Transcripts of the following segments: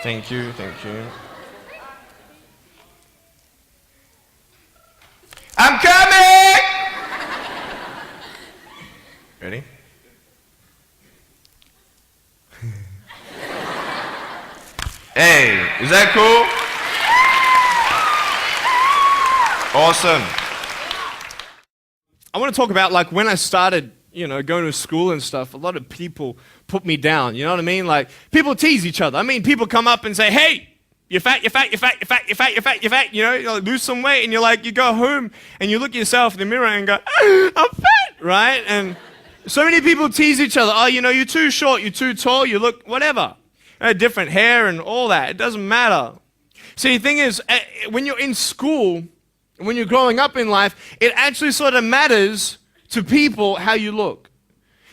Thank you, thank you. I'm coming! Ready? Hey, is that cool? Awesome. I want to talk about like when I started, going to school and stuff, a lot of people put me down, you know what I mean? Like people tease each other. I mean, people come up and say, hey, you're fat, you're fat, you're fat, you're fat, you're fat, you're fat, you're fat, you like, lose some weight, and you're like, you go home and you look at yourself in the mirror and go, I'm fat, right? And so many people tease each other. Oh, you're too short, you're too tall, you look whatever. Different hair and all that. It doesn't matter. See, the thing is, when you're in school, when you're growing up in life, it actually sort of matters to people how you look.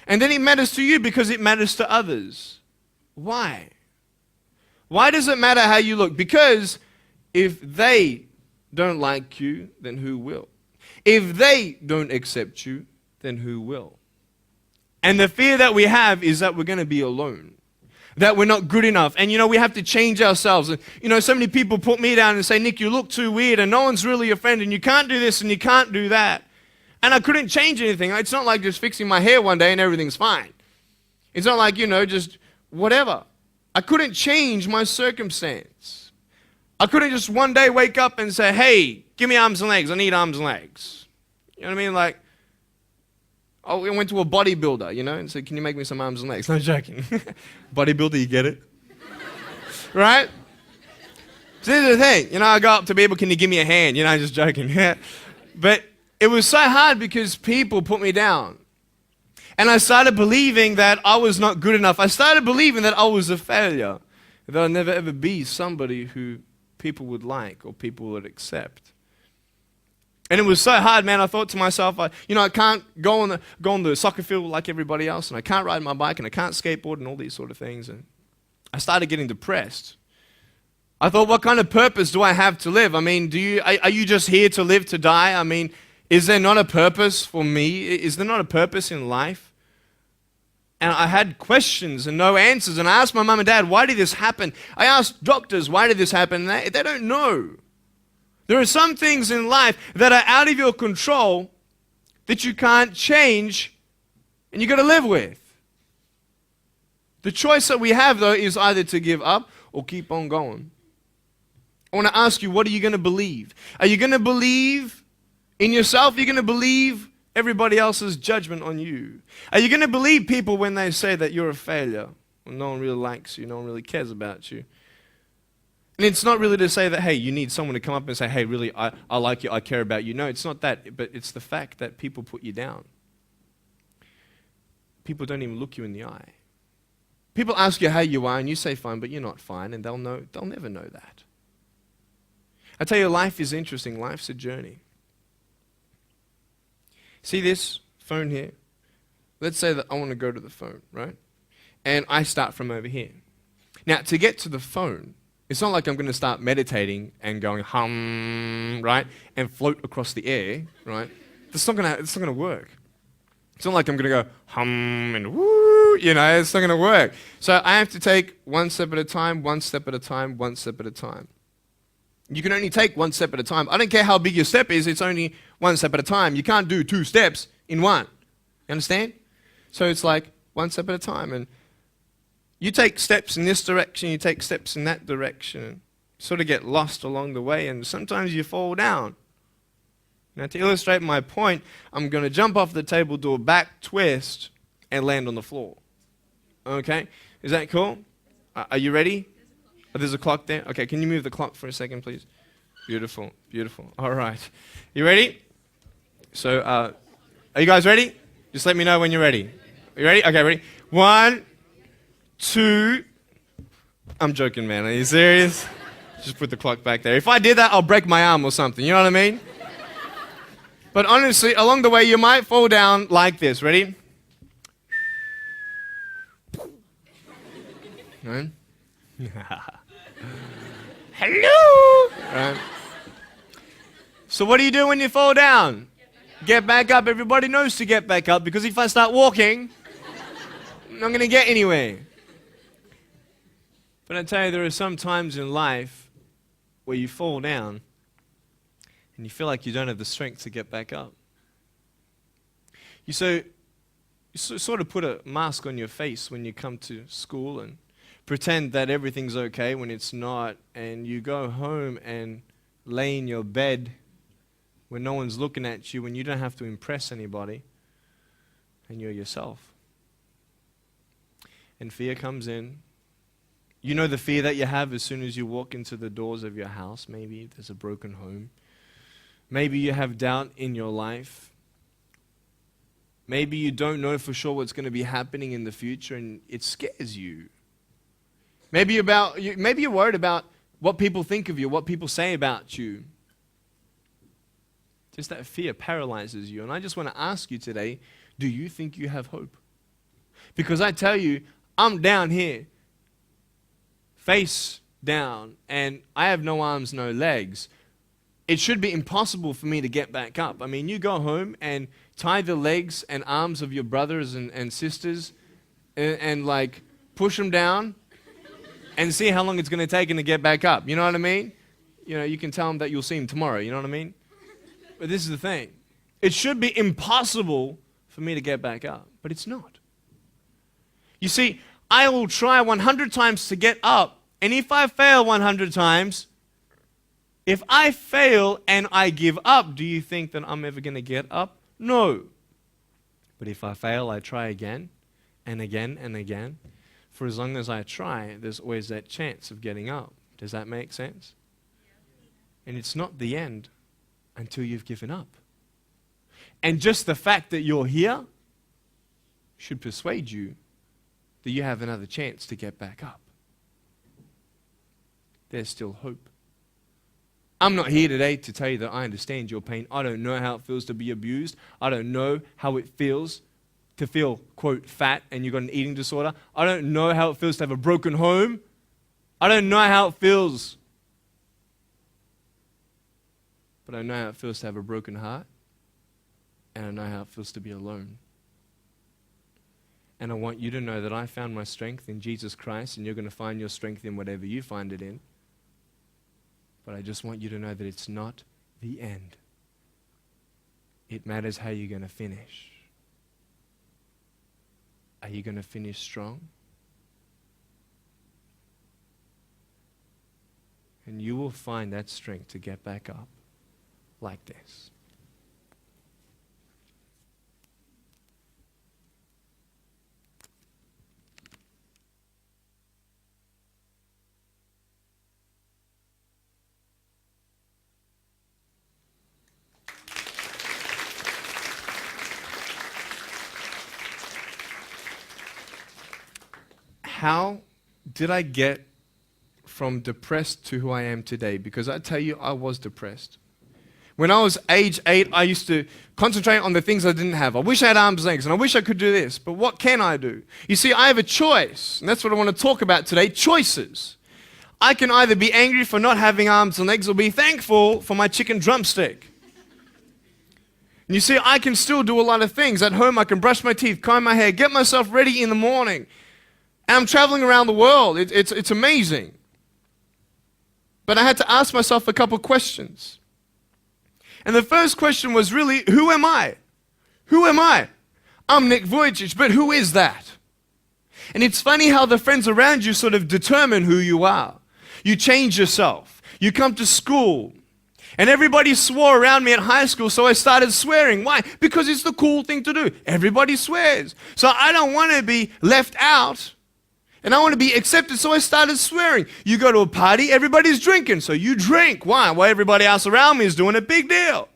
And then it matters to you because it matters to others. Why? Why does it matter how you look? Because if they don't like you, then who will? If they don't accept you, then who will? And the fear that we have is that we're going to be alone. That we're not good enough. And we have to change ourselves. And so many people put me down and say, Nick, you look too weird and no one's really your friend and you can't do this and you can't do that. And I couldn't change anything. It's not like just fixing my hair one day and everything's fine. It's not like, just whatever. I couldn't change my circumstance. I couldn't just one day wake up and say, hey, give me arms and legs. I need arms and legs. You know what I mean? Like, I went to a bodybuilder, and said, can you make me some arms and legs? No joking. Bodybuilder, you get it? Right? So this is the thing. I go up to people, can you give me a hand? Just joking. But it was so hard because people put me down. And I started believing that I was not good enough. I started believing that I was a failure. That I'd never ever be somebody who people would like or people would accept. And it was so hard, man. I thought to myself, I can't go on the soccer field like everybody else, and I can't ride my bike, and I can't skateboard, and all these sort of things. And I started getting depressed. I thought, what kind of purpose do I have to live? I mean, are you just here to live to die? I mean, is there not a purpose for me? Is there not a purpose in life? And I had questions and no answers. And I asked my mum and dad, why did this happen? I asked doctors, why did this happen? And they don't know. There are some things in life that are out of your control that you can't change and you got to live with. The choice that we have, though, is either to give up or keep on going. I want to ask you, what are you going to believe? Are you going to believe in yourself? Are you going to believe everybody else's judgment on you? Are you going to believe people when they say that you're a failure? When no one really likes you, no one really cares about you. And it's not really to say that, hey, you need someone to come up and say, hey, really, I like you, I care about you. No, it's not that, but it's the fact that people put you down. People don't even look you in the eye. People ask you how you are, and you say fine, but you're not fine, and they'll never know that. I tell you, life is interesting. Life's a journey. See this phone here? Let's say that I want to go to the phone, right? And I start from over here. Now, to get to the phone, it's not like I'm going to start meditating and going hum, right? And float across the air, right? It's not going to work. It's not like I'm going to go hum and woo, it's not going to work. So I have to take one step at a time, one step at a time, one step at a time. You can only take one step at a time. I don't care how big your step is, it's only one step at a time. You can't do 2 steps in one. You understand? So it's like one step at a time. And you take steps in this direction, you take steps in that direction. You sort of get lost along the way, and sometimes you fall down. Now, to illustrate my point, I'm going to jump off the table, do a back twist, and land on the floor. Okay? Is that cool? Are you ready? Oh, there's a clock there? Okay, can you move the clock for a second, please? Beautiful, beautiful. All right. You ready? So, are you guys ready? Just let me know when you're ready. Are you ready? Okay, ready? 1, 2. I'm joking, man. Are you serious? Just put the clock back there. If I did that, I'll break my arm or something. You know what I mean? But honestly, along the way, you might fall down like this. Ready? Right? Hello! Right. So what do you do when you fall down? Get back up. Everybody knows to get back up, because if I start walking, I'm not going to get anywhere. But I tell you, there are some times in life where you fall down and you feel like you don't have the strength to get back up. You sort of put a mask on your face when you come to school and pretend that everything's okay when it's not, and you go home and lay in your bed when no one's looking at you, when you don't have to impress anybody, and you're yourself. And fear comes in. You know the fear that you have as soon as you walk into the doors of your house. Maybe there's a broken home. Maybe you have doubt in your life. Maybe you don't know for sure what's going to be happening in the future, and it scares you. Maybe you're worried about what people think of you, what people say about you. Just that fear paralyzes you. And I just want to ask you today, do you think you have hope? Because I tell you, I'm down here, face down, and I have no arms, no legs. It should be impossible for me to get back up. I mean, you go home and tie the legs and arms of your brothers and sisters and like push them down and see how long it's going to take them to get back up. You know what I mean? You know, you can tell them that you'll see them tomorrow. You know what I mean? But this is the thing. It should be impossible for me to get back up, but it's not. You see, I will try 100 times to get up, and if I fail 100 times, if I fail and I give up, do you think that I'm ever going to get up? No. But if I fail, I try again and again and again. For as long as I try, there's always that chance of getting up. Does that make sense? And it's not the end until you've given up. And just the fact that you're here should persuade you that you have another chance to get back up. There's still hope. I'm not here today to tell you that I understand your pain. I don't know how it feels to be abused. I don't know how it feels to feel, quote, fat and you've got an eating disorder. I don't know how it feels to have a broken home. I don't know how it feels. But I know how it feels to have a broken heart. And I know how it feels to be alone. And I want you to know that I found my strength in Jesus Christ, and you're going to find your strength in whatever you find it in. But I just want you to know that it's not the end. It matters how you're going to finish. Are you going to finish strong? And you will find that strength to get back up like this. How did I get from depressed to who I am today? Because I tell you, I was depressed. When I was age 8, I used to concentrate on the things I didn't have. I wish I had arms and legs, and I wish I could do this, but what can I do? You see, I have a choice, and that's what I want to talk about today, choices. I can either be angry for not having arms and legs or be thankful for my chicken drumstick. And you see, I can still do a lot of things. At home, I can brush my teeth, comb my hair, get myself ready in the morning. And I'm traveling around the world. It's amazing. But I had to ask myself a couple questions. And the first question was really, who am I? Who am I? I'm Nick Vujicic, but who is that? And it's funny how the friends around you sort of determine who you are. You change yourself. You come to school. And everybody swore around me at high school, so I started swearing. Why? Because it's the cool thing to do. Everybody swears. So I don't want to be left out. And I want to be accepted, so I started swearing. You go to a party, everybody's drinking, so you drink. Why? Well, everybody else around me is doing a big deal.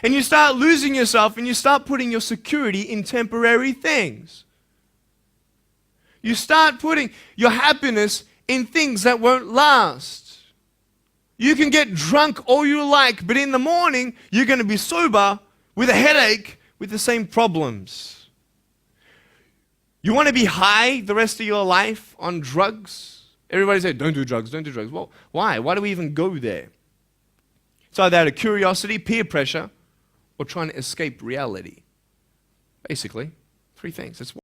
And you start losing yourself, and you start putting your security in temporary things. You start putting your happiness in things that won't last. You can get drunk all you like, but in the morning, you're going to be sober with a headache with the same problems. You want to be high the rest of your life on drugs? Everybody says, don't do drugs, don't do drugs. Well, why? Why do we even go there? It's either out of curiosity, peer pressure, or trying to escape reality. Basically, three things. That's